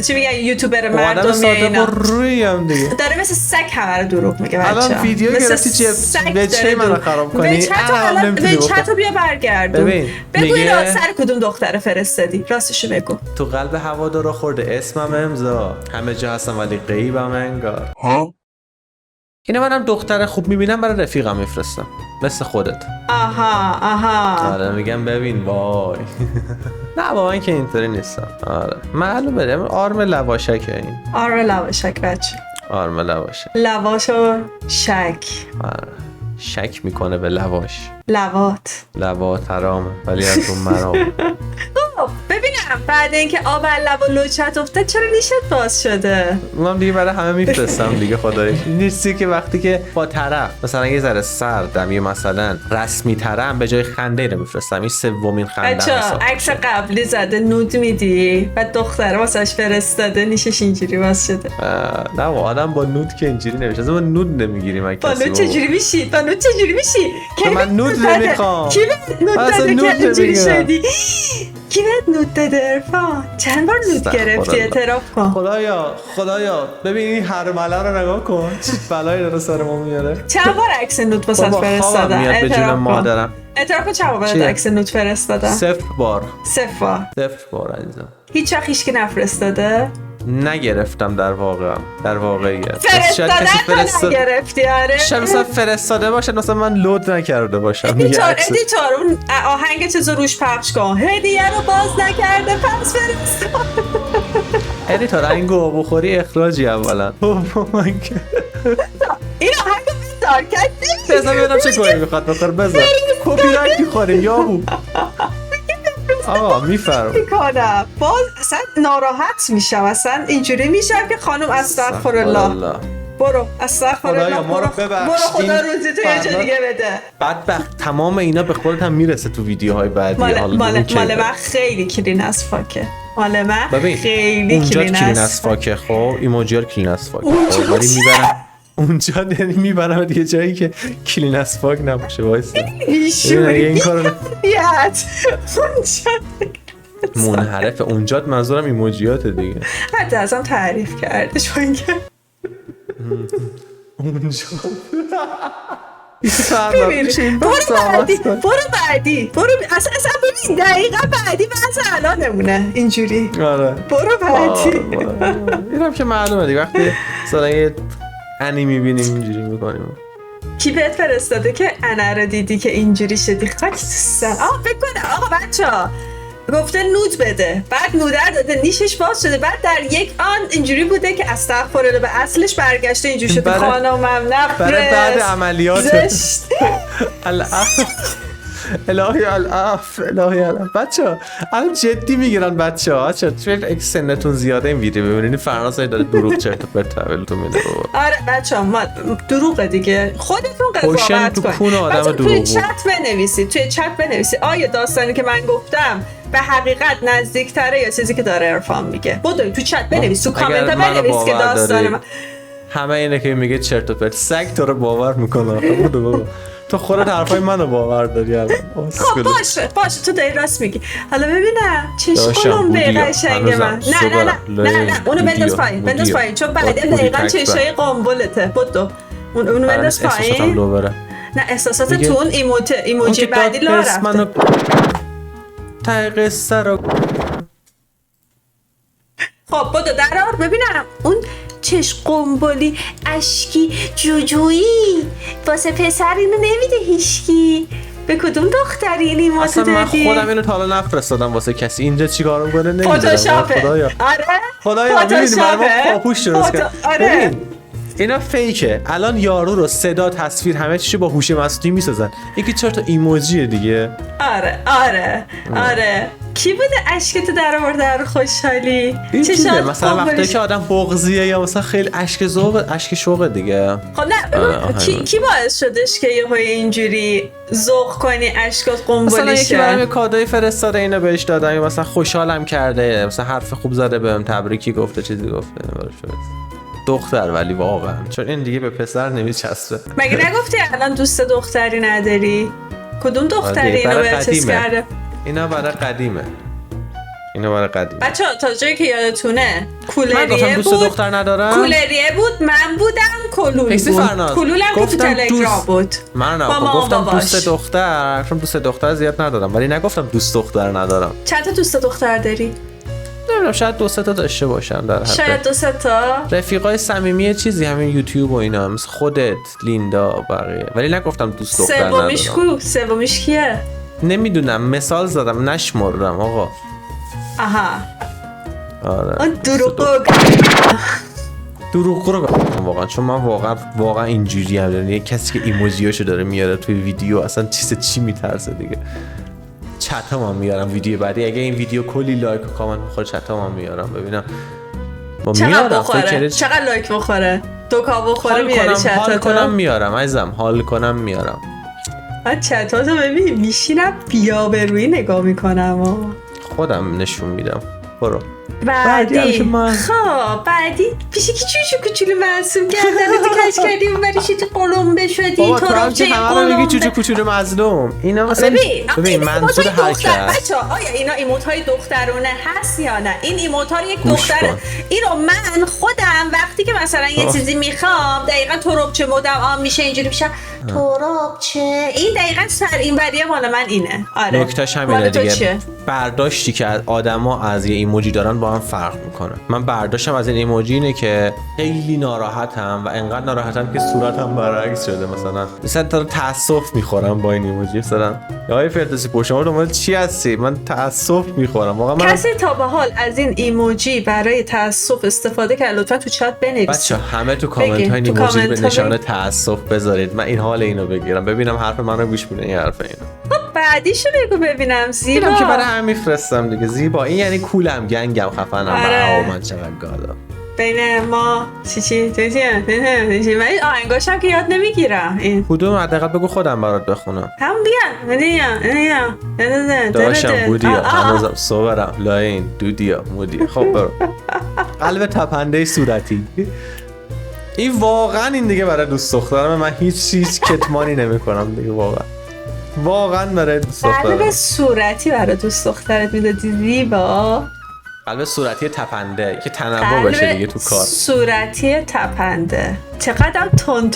چی میگن یوتیوبر مردمی اینا روی هم دیگه داره مثل سگ همه رو دروغ میگه. بچه‌ها الان ویدیو گرفتی چه منو خراب کنی. به چتو بیا برگردون بگو اینو سر کدوم دختره فرستادی راستشو بگو. تو قلب هوادارا خورده اسمم امضا همه جا هستم ولی غیبم انگار. اینو منم دختر خوب میبینم برای رفیقم میفرستم مثل خودت. آها آره میگم ببین وای. نه با من که اینطوری نیستم. آره معلومه آرم لواشکه این. آرم لواشک بچه. آرم لواشک. لواش و شک. آره شک میکنه به لواش. لوات حرامه ولی از اون مرام. ببینم بعد اینکه آب لب و لوچت افتاد چرا نیشت باز شده؟ من دیگه برای همه میفرستم دیگه خدایی. نیستی که وقتی که با طرف مثلا یه ذره سردم یا مثلا رسمی ترم به جای خنده رو میفرستم. این سومین خنده بچا عکس قبلی زده نود میدی بعد دختره واسش فرستاده نیشش اینجوری باز شده. نه آدم با نود که اینجوری نمیشه. ما نود نمیگیریم اگه با نود چجوری میشی؟ با نود چجوری میشی؟ من نود نمیخوام. کی نود داده که اینجوری شدی؟ کی بهت نود داده عرفان؟ چند بار نود گرفتی اعتراف کن. خدایا ببین این هرمله رو نگاه کن چه بلایی داره سر ما میاره. چند بار عکس نود واسط فرستادم؟ اعتراف کن چند بار عکس نود فرستادم؟ 0 بار عزیزم. هیچ وقت هیچ کی نفرستاده؟ نگرفتم در واقعیت. فرستادن نگرفتی آره. شاید مثلا فرستاده باشه مثلا من لود نکرده باشم. ادیتور اون آهنگ چیزو روش پخش کن. هدیه رو باز نکرده پس فرستاد. ادیتور این گوه بخوری اخراجی اولا. این آهنگو بذار کسی بذار ببینم چه گوهی میخواد بذار کپی رایت میخوریم یاهو. آقا میفرم باز اصلا ناراحت میشم اصلا اینجوری میشم که خانم استغفرالله برو استغفرالله برو خدا روزی تو یه جا دیگه بده. بدبخت تمام اینا به خودت هم میرسه تو ویدیوهای بعدی. مال من خیلی کلین از فاکه. مال من خیلی کلین از فاکه. خب ایموجیال کلین از فاکه ولی میبرم اونجا میبرم دیگه جایی که کلین از فاک نباشه. وایسا این کارو منحرف اونجا منظورم ایموجیات دیگه. حتی ازم تعریف کرده چون که اونجا برو بعدی اصلا ببین دقیقا بعدی بحث الانمونه اینجوری. آره برو بعدی. اینم که معلومه دیگه وقتی مثلا یه انی میبینیم اینجوری میکنیم. کی بهت فرستاده که انا رو دیدی که اینجوری شدی؟ خاک دوستان فکر کنه آقا بچه‌ها گفته نود بده بعد نودر داده نیشش باز شده بعد در یک آن اینجوری بوده که استغفرالله به اصلش برگشته اینجوری شده. خانمم نفرست برای بعد عملیات زشت. الهی الاف بچه الان جدی میگیرن بچه ها چون سنتون زیاده این ویدیو ببینید فرناز داره دروغ چرت و پرت تحویلتون میده. آره بچه ها ما دروغه دیگه خودتون قضاوت کنید. توی چت بنویسید آیا داستانی که من گفتم به حقیقت نزدیکتره یا چیزی که داره عرفان میگه. بدوی تو چت بنویس تو کامنت بنویس که داستان من همه اینه که میگه چرت و پرت سگ تو رو باور میکنه. تو خودت حرفای منو باور داری الان. خب باشه تو داری راست میگی. حالا ببینم چشم به قشنگ من. نه اونو بنداز پایین چون بعد دقیقاً چشای قنبلته. بدو اونو بنداز پایین. نه احساسات تو اون ایموجی بعدی لا رفته. ته قصه رو خب بدو در آور ببینم اون چشم قنبلی اشکی جوجویی واسه پسر اینو نمیده هیچکی. به کدوم دختری این ایماتو دادی؟ اصلا من خودم اینو تا حالا نفرستادم واسه کسی. اینجا چیکار میکنه نمیدونم. فوتوشاپه. خدایا میبینی برام پاپوش درست کرد. ببین اینا فیکه. الان یارو رو صدا تصویر همه چیشو با هوش مصنوعی میسازن. یکی 4 تا ایموجیه دیگه. آره کی بوده اشکتو در آورده رو خوشحالی؟ چه مثلا وقتی که آدم بغضیه یا مثلا خیلی اشک شوق دیگه. خب نه کی باعث شدش که یهو اینجوری ذوق کنی اشکات قنبلی شه؟ مثلا یکی برام کادوی فرستاده اینو بهش دادم یا مثلا خوشحالم کرده مثلا حرف خوب زده بهم تبریکی گفته چیزی گفته براش دختر ولی واقعا چون این دیگه به پسر نمیچسبه. مگه نگفتی الان دوست دختری نداری؟ کدوم دختری اینو به چیز کرده؟ اینا برای قدیمه. بچه‌ها تا جایی که یادتونه من گفتم دوست دختر ندارم. کولریه بود من بودم کلولم که تو تلگرام بود. من گفتم دوست دختر چون دوست دختر زیاد ندارم ولی نگفتم دوست دختر ندارم. چند تا دوست دختر داری؟ نمیدونم شاید 2-3 تا داشته باشم در حد. شاید 2-3 تا رفیقای صمیمی چیزی همین یوتیوب و اینا مثل خودت لیندا بقیه ولی نگفتم دوست دختر ندارم. سومیش کیه؟ نمیدونم مثال زدم نشمردم آقا. آها آره اون دروغ رو واقعا چون من واقعا اینجوری هم دارم. یه کسی که ایموجیاشو داره میاره توی ویدیو اصلا چی میترسه دیگه. چت هم میارم ویدیو بعدی اگه این ویدیو کلی لایک و کامنت بخوره چت هم میارم ببینم چقدر بخوره چقدر لایک بخوره دوکا بخوره میاری چت حال کنم میارم عزیزم حال کنم میارم من چت ها ببین میشینم بیا به روی نگاه میکنم خودم نشون میدم برو بعدی خب بعدی پیش کی چوچو کوچولو معصوم گردن تو کش کردی اون بریشی تو قلمبه شدی تو رو چه قلمبه میگی چوچو کوچولو مظلوم اینا مثلا ببین منظور هر کس بچه‌ها آیا اینا ایموت های دخترونه هست یا نه این ایموت ها یک دختر اینو من خودم وقتی که مثلا یه چیزی میخوام دقیقاً تربچه مودم آن میشه اینجوری میشه تربچه این دقیقاً سر این وریه مال من اینه آره نکتهش همینه دیگه برداشتی که آدما از یه ایموجی دارن با هم فرق میکنه من برداشتم از این ایموجی اینه که خیلی ناراحتم و انقدر ناراحتم که صورتم برعکس شده مثلا تا تاسف میخورم با این ایموجی مثلا یا فردوسی پشما دنبال چی هستی من تاسف میخورم واقعا کسی تا به حال از این ایموجی برای تاسف استفاده کرد لطفا تو چت بنویسید بچا همه تو کامنت های ایموجی به نشانه تاسف بذارید من این حال اینو بگیرم ببینم حرف منو گوش بدین این حرف اینو بعدیشو بگو ببینم زیبا که برای هم میفرستم دیگه زیبا این یعنی کولم گنگم خفنم من چقدر گادا بین ما چی من آهنگاشم که یاد نمیگیرم این کدوم حداقل بگو خودم برات بخونم هم بیا داشتم بودیا هنوزم صبرم لاین دودیا مودیا خب برو قلب تپنده صورتی این واقعا این دیگه برای دوست دخترم من هیچ چیز کتمانی نمیکنم دیگه واقعا برای دوست دخترم قلب صورتی برای دوست دخترت میدادی زیبا قلب صورتی تپنده که تنوع باشه دیگه تو کار صورتی تپنده چقدر تون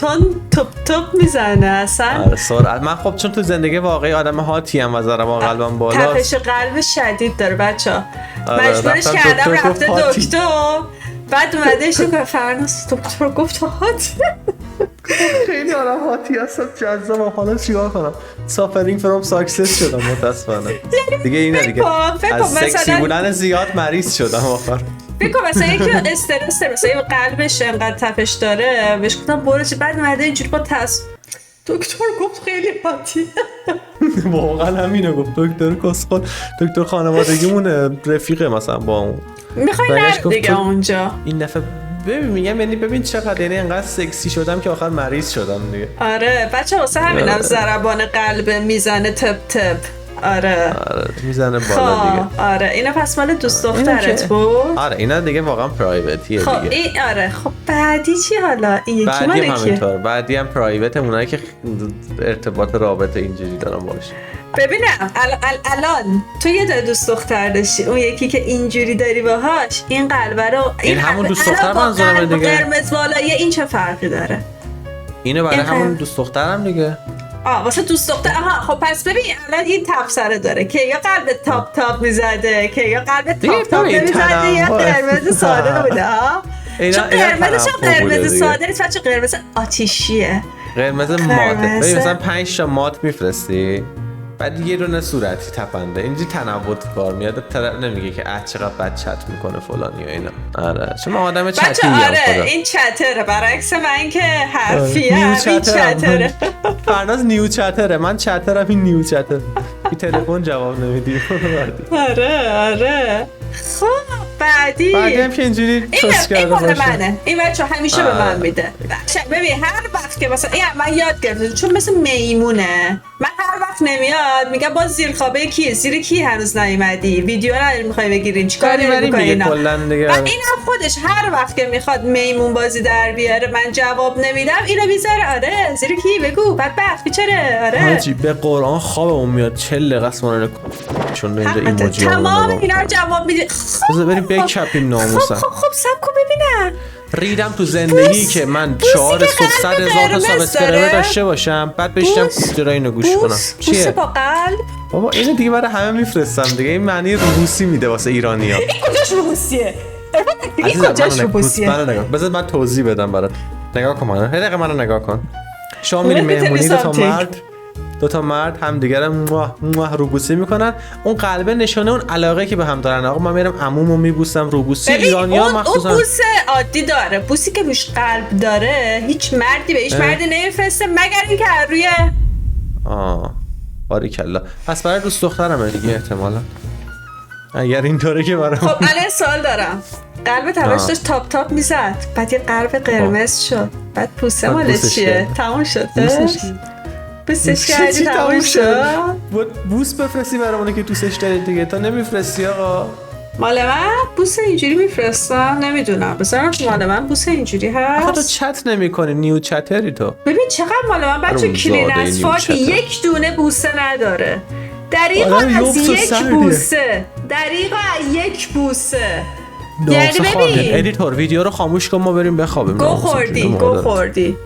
توپ میزنه اصلا آره سرعت من خب چون تو زندگی واقعی آدم هاتیم و ضربان قلبم بالا تپش قلب شدید داره بچه‌ها مجبورش کردم رفته دکتر بعد اومدهش که فرناز دکتر گفت هات خیلی آدم هاتی هستم جذابم حالا چیکار کنم سافرینگ فرام ساکسس شدم متاسفانه دیگه اینه دیگه از سکسی بودن زیاد مریض شدم آخر فکر کنم مثلا یکی استرس مثلا قلبش انقدر تپش داره بهش گفتم برو بعد اومده اینجوری با دکتر گفت خیلی هاتی واقعا همینو گفت دکتر کسخل دکتر خانوادگیمون رفیقه مثلا با اون میخوای نرم دیگه اونجا این دفعه ببین چقدر یعنی انقدر سکسی شدم که آخر مریض شدم دیگه آره بچه واسه همینم ضربان قلب میزنه تپ آره میزنه بالا دیگه آره اینا پس مال دوست دخترت بود آره اینا دیگه واقعا پرایوتیه خب دیگه این آره خب بعدی چی حالا این یکی بعدی هم همینطور بعدی هم پرایوت اونایی که ارتباط رابطه اینجوری دارن باشه ببینم الان تو یه دونه دوست دختر داشتی اون یکی که اینجوری داری باهاش این قلبه رو این همون دوست دختر منظورم دیگه قرمز بالایی این چه فرقی داره اینو برای همون دوست دخترم دیگه واسه دوست دختر خب پس ببین الان این تبصره داره که یا قلب تاپ میزده که یا قلب تاپ میزده یا قرمز ساده بوده چون قرمز ساده نیست بچه قرمز آتیشیه قرمز ماته ببین مثلا 5 تا مات میفرستی بعد یه دونه صورتی تپنده اینجوری تنوع کار میاد طرف نمیگه که چقدر بد چت میکنه فلانی و اینا آره چون من آدم چتی ام آره این چتره برعکس من که حرفی ام این چتره فرناز نیو چتره من چترم این نیو چتر این تلفن جواب نمیدی آره خب بعدی هم که اینجوری چوس کرده باشه این منه این بچه همیشه به من میده ببین هر وقت که مثلا من یاد گرفتم چون مثل میمونه من هر وقت نمیاد میگم باز زیر خوابه کیه زیر کی هنوز نیومدی ویدیو رو میخوای بگیرین چیکار میکنی اینا اینم خودش هر وقت که میخواد میمون بازی در بیاره من جواب نمیدم اینو میذاره آره زیر کی بگو بدبخت بیچاره آره حاجی به قرآن خوابمون میاد 40 دقیقه اسمونه چون اینجا ایموجی تمام اینا رو جواب میده بذار بریم بکپیم ناموسا خب سب کن ببینم ریدم تو زندگی که من 4 صبح 100,000 تا سابسکرایبر داشته باشم بعد بشینم کجا اینو گوش کنم چیه با قلب بابا اینو دیگه برای همه میفرستم دیگه این معنی روسی میده واسه ایرانی‌ها این کجاش روسیه این کجاش روسیه بذار من توضیح بدم برات نگاه کن منو دقیقه منو نگاه کن شما میری مهمونی دو تا مرد هم دیگه رو روبوسی میکنن اون قلبه نشانه اون علاقه که به هم دارن آقا من میرم عمومو میبوسم روبوسی ایرانی‌ها مخصوصا اون بوس عادی داره بوسی که روش قلب داره هیچ مردی به هیچ مردی نمیفرسته مگر اینکه روی باریکلا. پس برای دوست دخترمه دیگه احتمالاً، اگر اینطوره که برام. خب الان سوال دارم. قلب تلاش داشت تاپ تاپ میزد، بعد یه قلب قرمز شد، بعد پوسه مال چیه؟ تموم شد. بوسش کردی تموم شد. بوس بفرستی برامونه که دوستش داری دیگه، تا نمیفرستی آقا. مال من بوس اینجوری میفرستم، نمیدونم بذارم مال من بوس اینجوری هست. آخه تو چت نمیکنی، نیو چتری تو. ببین چقدر مال من بچه کلین از فاک یک دونه بوسه نداره. دریغا از یک بوسه، دریغا از یک بوسه. یعنی ببین ادیتور ویدیو رو خاموش کن ما بریم بخوابیم.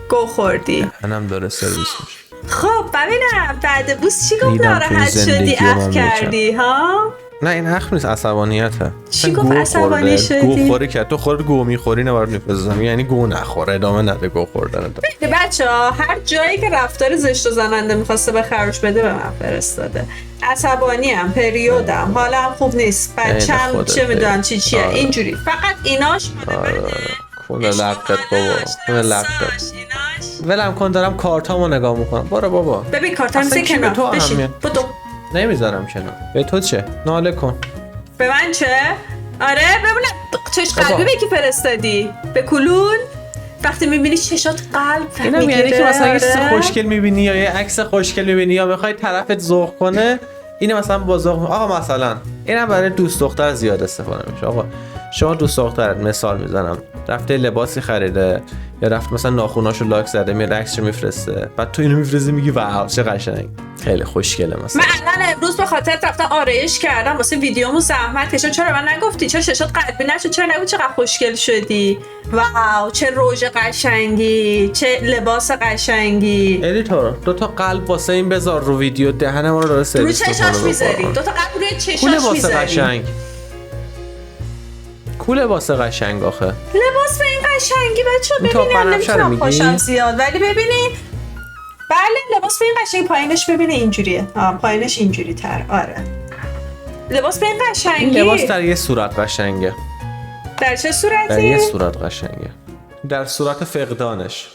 گو خوردی منم داره سرویس میشه. خب ببینم بعد بوس چی گفت؟ ناراحت شدی اخ کردی ها؟ نه این اخ نیست، عصبانیته. چی گفت عصبانی شدی؟ گو خوری کرد، تو خورد گو میخوری نباید میفرستم، یعنی گو نخور، ادامه نده گو خوردن. بچه‌ها هر جایی که رفتار زشت و زننده میخواسته به خرج بده به من فرستاده. عصبانیم، پریودم، حالم خوب نیست، بچه‌م چه میدونم چیه اینجوری، فقط ایناش مال منه. خونه لقت بابا، خونه لقت. ولم کن دارم کارتامو نگاه میکنم. برو بابا. ببین کارتام میذاری کنار. بشین. بدو. نمیذارم کنار. به تو چه؟ ناله کن. به من چه؟ آره ببینم چش قلبی به کی فرستادی؟ به کلون؟ وقتی میبینی چشات قلب میگیره. اینم یعنی که مثلا یه چیز خوشگل میبینی یا یه عکس خوشگل میبینی یا میخوای طرفت ذوق کنه، اینه مثلا با ذوق. آقا مثلا اینم برای دوست دختر زیاد استفاده میشه. آقا شما دوست دخترت مثال میزنم رفته لباسی خریده یا رفت مثلا ناخوناشو لاک زده میاد عکسشو میفرسته، بعد تو اینو میفرستی میگی واو چه قشنگ، خیلی خوشگله. مثلا من الان امروز به خاطر رفتم آرایش کردم واسه ویدیومو زحمت کشیدم، چرا من نگفتی؟ چرا ششات قلبی نشد؟ چرا نگفتی چقدر خوشگل شدی؟ واو چه رژ قشنگی، چه لباس قشنگی. ادیتور دو تا قلب واسه این بذار رو ویدیو، دهن ما رو داره سرویس رو چشاش میذاری. دو تا قلب روی چشاش میذاری. کوله واسه قشنگ آخه. لباس به این قشنگی بچه ببینم نمیتونم پاشم زیاد ولی ببینی بله لباس به این قشنگ پایینش ببینه اینجوریه. پایینش اینجوری تر. آره لباس به این قشنگی. این لباس در یه صورت قشنگه. در چه صورتی؟ در یه صورت قشنگه، در صورت فقدانش.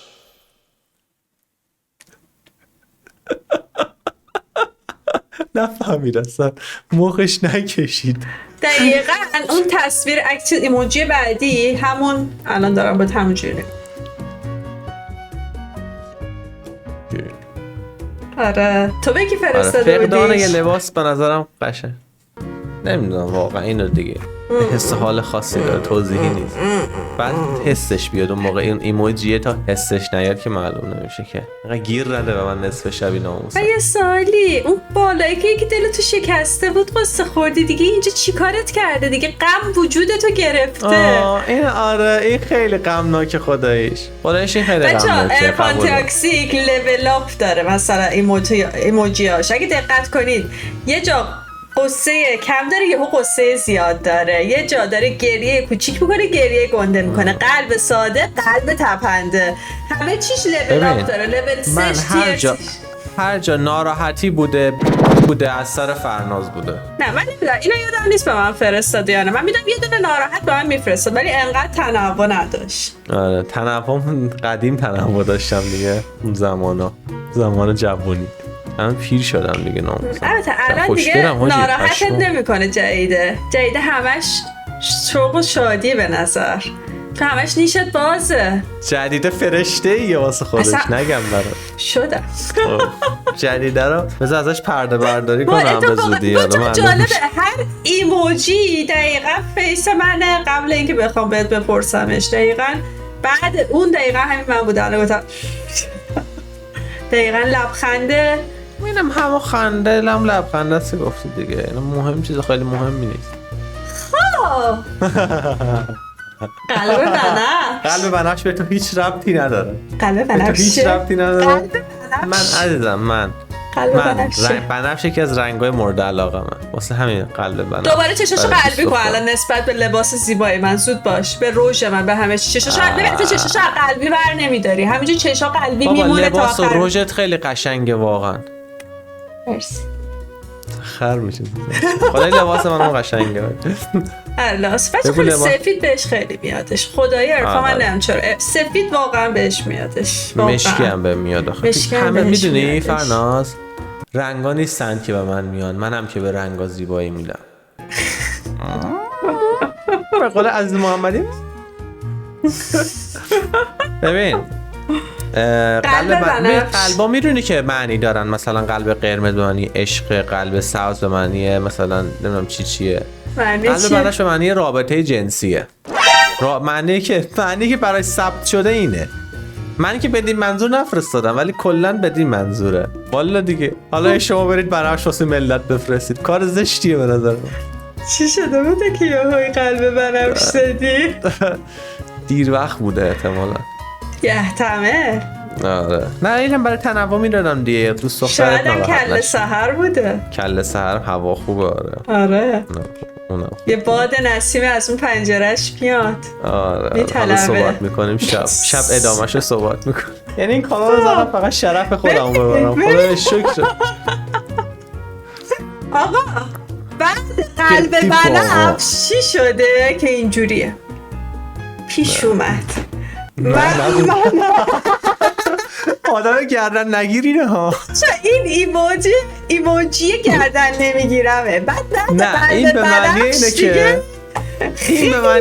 نفهمید اصلا مخش نکشید. دقیقاً اون تصویر عکس ایموجی بعدی همون الان دارم با همونجوری. آره تو به کی فرستاده بودی؟ فقدان یه لباس به نظرم قشنگ. نمیدونم واقعا اینو دیگه حس حال خاصی داره، توضیحی نیست. بعد حسش بیاد اون موقع این ایموجیه، تا حسش نیاد که معلوم نمیشه که اینقدر گیر نده به من نصف شبی ناموسم. یه سالی اون بالایی که یکی دلتو شکسته بود قصه خوردی دیگه، اینجا چی کارت کرده دیگه؟ غم وجودتو گرفته. این آره این خیلی غمناکه خداییش این خیلی غمناکه. ارفان تاکسیک لول اپ داره مثلا ایموجیاش اگه دقت کنید یه جا قصه کم داره یهو قصه زیاد داره، یه جا داره گریه کوچیک میکنه گریه گنده میکنه، قلب ساده قلب تپنده، همه چیش لول اپ داره. لول 3 من هر جا ناراحتی بوده از سر فرناز بوده. نه من نمیدونم اینو یادم نیست به من فرستاده یا نه، من میدونم یه دونه ناراحت به من میفرستاد ولی انقدر تنوع نداشت. آره تنوع قدیم تنوع داشتم دیگه اون زمان جوونی. من پیر شدم دیگه ناموسم. البته الان دیگه ناراحتت نمیکنه جدیده همش شوق و شادی به نظر، تو همش نیشت بازه. جدیده فرشته ایه واسه خودش نگم برات شدم. جدیده رو بذار ازش پرده برداری کنم به زودی. جالبه هر ایموجی دقیقا فیس منه قبل اینکه بخوام بهت بپرسمش، دقیقا بعد اون دقیقا همین من بوده. الان گفتم دقیقا لبخنده. اینم همه خنده لبخنده است گفتی دیگه، اینا مهم چیز خیلی مهمی نیست. خب قلب بنفش به تو هیچ ربطی نداره. قلب بنفش من عزیزم بنفش یکی از رنگ‌های مورد علاقه من، واسه همین قلب بنفش. دوباره چشاشو قلبی کن الان نسبت به لباس زیبای من، زود باش به رژ من به همه چشاشو قلبی بر نمیداری، همینجوری چشا قلبی میمونه تا آخر. لباس و رژت خیلی قشنگه واقعا. مرسی. خر میشه خدای لباس من قشنگه. الاس بچه خیلی سفید بهش خیلی میادش، خدای عرفان من نمیدونم چرا سفید واقعا بهش میادش. مشکی هم به میاد آخه. همه میدونی فرناز رنگا نیستن که به من میان، منم که به رنگا زیبایی میدم. به قول عزیز محمدی. ببین قلبا میدونی که معنی دارن، مثلا قلب قرمز به معنی عشق، قلب سبز به معنی مثلا نمیدونم چیه. قلب بنفش به معنی رابطه جنسیه. معنی که برای ثبت شده اینه. من که بدین منظور نفرستادم ولی کلا بدین منظوره. والا دیگه حالا شما برید بنفش واسه ملت بفرستید، کار زشتیه به نظر من. چی شده بوده که یهویی قلب بنفش دادی؟ دیر وقت بوده احتمالا. یحتمل. آره نه اینم برای تنوع میدادم دیگه. دوست دخترت شاید کله سحر بوده. کله سحر هوا خوبه. آره یه باد نسیم از اون پنجرهش میاد. آره حالا صحبت میکنیم شب ادامهشو صحبت میکنیم. یعنی این کانال رو زدم فقط شرف خودم ببرم. خدا شکر. آقا بعد قلب بنفش چی شده که اینجوریه پیش اومد؟ آدم گردن نگیرینه ها. چه این ایموجی گردن نمیگیرمه. بعد نه این به معنی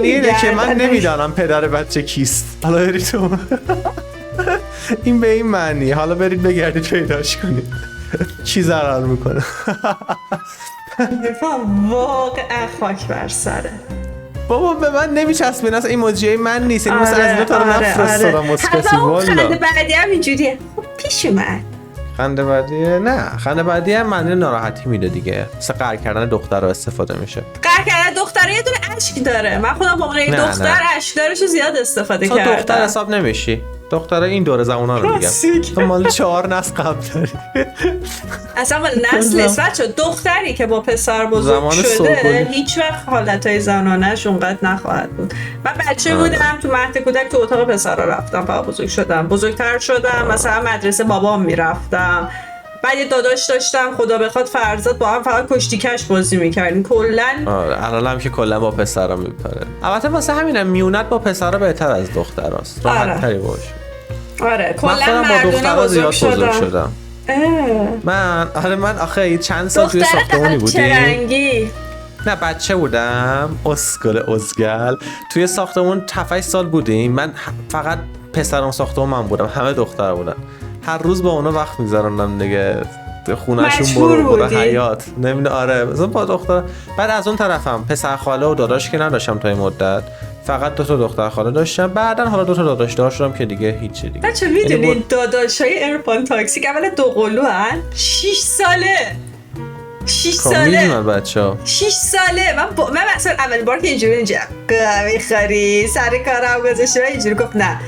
اینه که من نمیدانم پدر بچه کیست. حالا برید تو این به این معنی. حالا برید بگردید پیداش کنید چی ضرر میکنه. واقعا خاک بر سره. بابا به من نمیچسبه، اصلا ایموجی من نیست. این مثلا از دو تا رو نفرستادم مسکسی. والا خنده بعدی هم اینجوریه. خب پیش اومد. خنده بعدیه؟ نه خنده بعدیه هم معنی ناراحتی میده دیگه. مثل قهر کردن دختر رو استفاده میشه. قهر کردن دختر یه دونه اشک داره. من خودم با اون دختر اشک دارشو زیاد استفاده کردم. تو دختر حساب نمیشی. دختره این دوره زمانا رو میگم. تو مال 4 نسل قبل داری. اصلا مال نسل نسبت شد. دختری که با پسر بزرگ شده هیچ وقت حالتهای زنانه‌اش اونقدر نخواهد بود. من بچه بودم تو مهد کودک تو اتاق پسرا رفتم فقط بزرگ شدم. بزرگتر شدم مثلا مدرسه بابام میرفتم. بعد یه داداش داشتم خدا بخواد فرزاد با هم فقط کشتی کش بازی میکردیم کلا. آره الانم که کلا با پسرا میپره. البته واسه همینه میونت با پسرا بهتر از دختراست. راحت تری باشه. آره کلا با دخترا زیاد بزرگ شدم. من آخه چند سال توی ساختمونی بودیم. نه بچه بودم. ازگل توی ساختمون 7-8 سال بودیم. من فقط پسرم ساختمون من بودم، همه دختر بودن. هر روز با اونا وقت می‌گذروندم دیگه. خونه‌شون برو حیات نمیدونم. آره مثلا با دختر. بعد از اون طرفم پسر خاله و داداش که نداشتم تا این مدت. فقط 2 تا دختر خاله داشتم. بعدن حالا 2 تا داداش داشتم که دیگه هیچی دیگه. بچه میدونین داداشای ایرپان تاکسی که اول 2 قلو هن 6 ساله 6 ساله میدونم بچه‌ها 6 ساله. من مثلا اولین بار که اینجوری میخوری سر کارم گذاشته اینجوری گفت نه.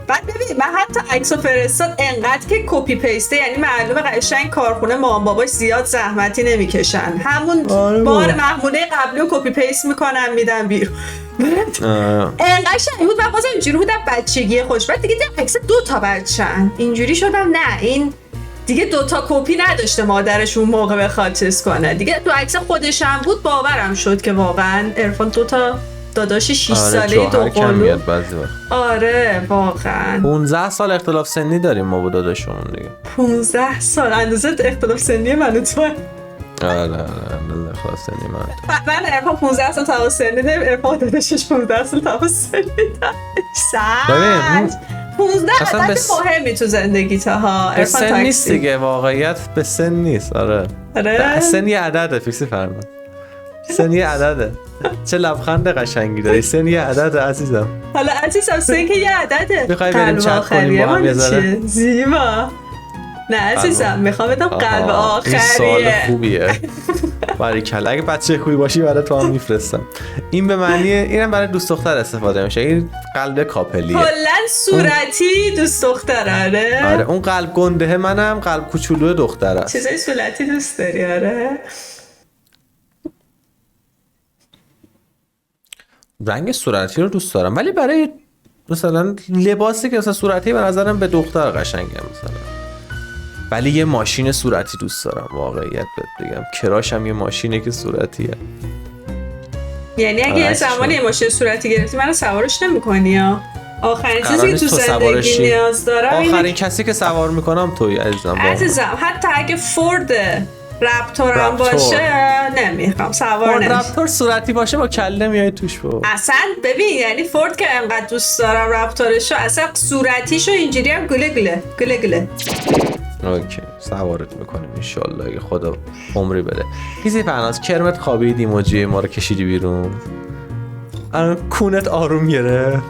بعد ببین من حتی عکسو فرستاد انقدر که کپی پیسته، یعنی معلومه قشنگ کارخونه مامان باباش زیاد زحمتی نمیکشن. همون بار محموله قبلی رو کپی پیست میکنن میدن بیرون. انقدر شنی بود. من بازم اینجوری بودم بچگی خوش. بعد دیگه عکس 2 تا بچه‌ن اینجوری شدم نه این دیگه 2 تا کپی نداشته مادرش اون موقع بخواد چیز کنه دیگه. تو عکس خودش هم بود باورم شد که واقعا عرفان 2 تا داداش 6 ساله 2 قلو. آره واقعا 15 سال اختلاف سنی داریم ما با داداشمون دیگه. 15 سال اندازه اختلاف سنی من و تو. آره اندازه اختلاف سنی من عرفان 15 سال تفاوت سنی داریم. عرفان داداشش 15 سال تفاوت سنی داره. 15 عدد مهمی تو زندگی تا ها. به سن نیست دیگه. واقعیت به سن نیست. آره سن یه عدده. فیکسی فرمان سن یه عدده. چه لبخند قشنگی داری. سن یه عدده عزیزم. حالا عزیزم سن که یه عدده. میخوای بریم چت کنیم با هم یه ذره زیبا؟ نه عزیزم میخوام بدم قلب آخریه. این سوال خوبیه. باریکلا. اگه بچه خوبی باشی برای تو هم میفرستم. این به معنی اینم برای دوست دختر استفاده میشه. این قلب کاپلیه. کلا صورتی دوست دختره. آره اون قلب گنده منم قلب کوچولو دختره. چیزای صورتی دوست داری؟ آره رنگ صورتی رو دوست دارم ولی برای مثلا لباسی که مثلا صورتی به نظرم به دختر قشنگه مثلا. ولی یه ماشین صورتی دوست دارم واقعیت بهت بگم. کراشم یه ماشینه که صورتیه. یعنی اگه یه زمانی یه ماشین صورتی گرفتی منو سوارش نمی‌کنی یا؟ آخرین چیزی که تو زندگی نیاز دارم آخرین کسی که سوار میکنم توی عزیزم. حتی اگه فورد رپتورم باشه نمیخوام سوار نمیشم. رپتور صورتی باشه با کله میای توش با. اصلا ببین یعنی فورد که انقدر دوست دارم رپتورشو، اصلا صورتیشو اینجوری هم گله. اوکی سوارت میکنیم انشالله اگه خدا عمری بده. ایزی پرناز کرمت خوابید ایموجی ما رو کشیدی بیرون. کونت آروم گرفت.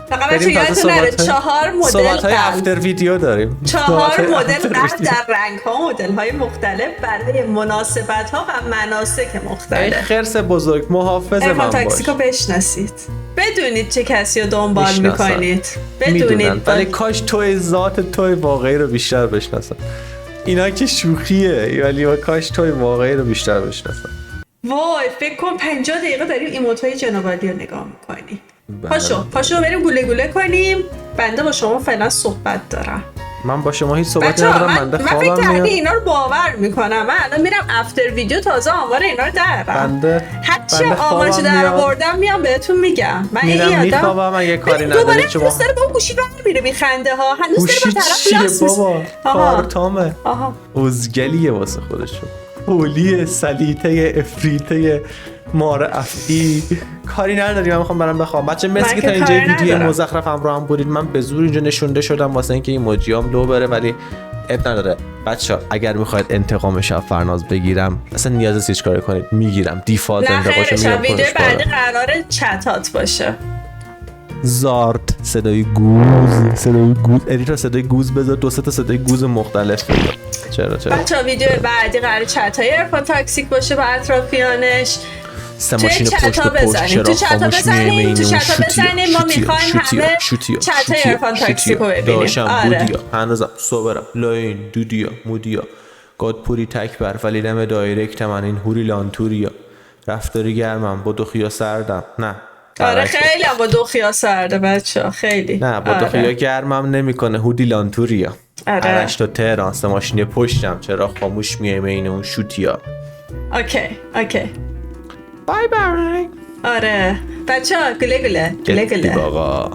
فقط بچه یادتون نره 4 مدل صحبت های افتر ویدیو داریم. 4 مدل قلب در رنگ ها، مدل های مختلف برای مناسبت ها و مناسک مختلف. خرس بزرگ محافظ من باش. ارفان تاکسیکو بشناسید، بدونید چه کسی رو دنبال میکنید، بدونید. ولی کاش توی ذات توی واقعی رو بیشتر بشناسن. اینا که شوخیه ولی کاش توی واقعی رو بیشتر بشناسن. وای فکر کن 50 دقیقه داریم ایموتای جنابالی رو نگاه میکنیم. پاشو بریم گوله کنیم. بنده با شما فعلا صحبت دارم. من با شما هیچ صحبتی ندارم. من فکر اینا رو باور میکنم. من الان میرم افتر ویدیو تازه آمار اینا رو درم. هرچی آمارشو در آوردم میام بهتون میگم. من این میخوابم اگه کاری نداری. دوباره دوست داره با گوشی برمیره میخنده ها. هنوز داره با طرف لاس بابا کارتامه. اوزگلیه واسه خودشون. پولی سلیته افریته مار افعی کاری نداری. من میخوام برم بخوام. بچه مرسی که تا اینجا ویدیو مزخرف همراه هم بودید. من به زور اینجا نشونده شدم واسه اینکه ایموجیام لو بره ولی اب نداره. بچه اگر میخواید انتقام شب فرناز بگیرم اصلا نیاز نیست هیچ کاری کنید، میگیرم دیفالت انتقامشو میگیرم. ویدیو بعدی قراره چتات باشه. زارت صدای گوز ادیتور صدای گوز بذار 2 تا صدای گوز مختلف بذار. چرا بچه‌ها ویدیو بعدی قراره چتای ارفان تاکسیک باشه با اطرافیانش. سه ماشین پشت به پشت چرا خاموش میمه تو چتا بزنیم. ما میخوایم همه چتای ارفان تاکسیک رو ببینیم. داشم بودیا هنوزم صبرم لاین دودیا مودیا گادپوری تکبر ولی نم دایرکت من این هوری لانتوریا رفتاری گرمم با دوخیا سردم. نه آره خیلی هم با دوخیا سرده بچه خیلی. نه با دوخیا گرمم نمیکنه هودی لانتوریا. آرش تا تهران سه ماشینی پشتم چرا خاموش میمه این اون شوتیا. اوکی بای بای. آره بچه ها گله بابا